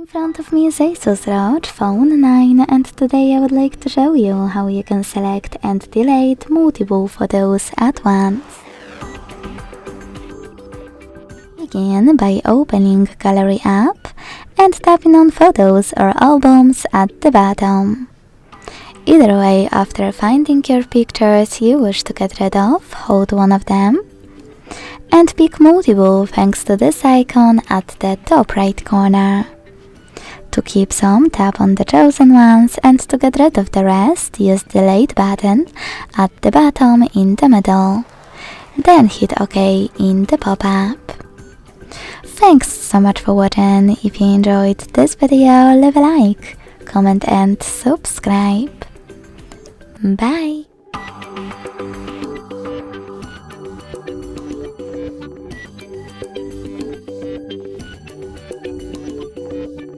In front of me is ASUS ROG Phone 9, and today I would like to show you how you can select and delete multiple photos at once. Begin by opening Gallery app and tapping on Photos or Albums at the bottom. Either way, after finding your pictures you wish to get rid of, hold one of them and pick multiple thanks to this icon at the top right corner. To keep some, tap on the chosen ones, and to get rid of the rest, use the delete button at the bottom in the middle. Then hit OK in the pop-up. Thanks so much for watching. If you enjoyed this video, leave a like, comment and subscribe. Bye!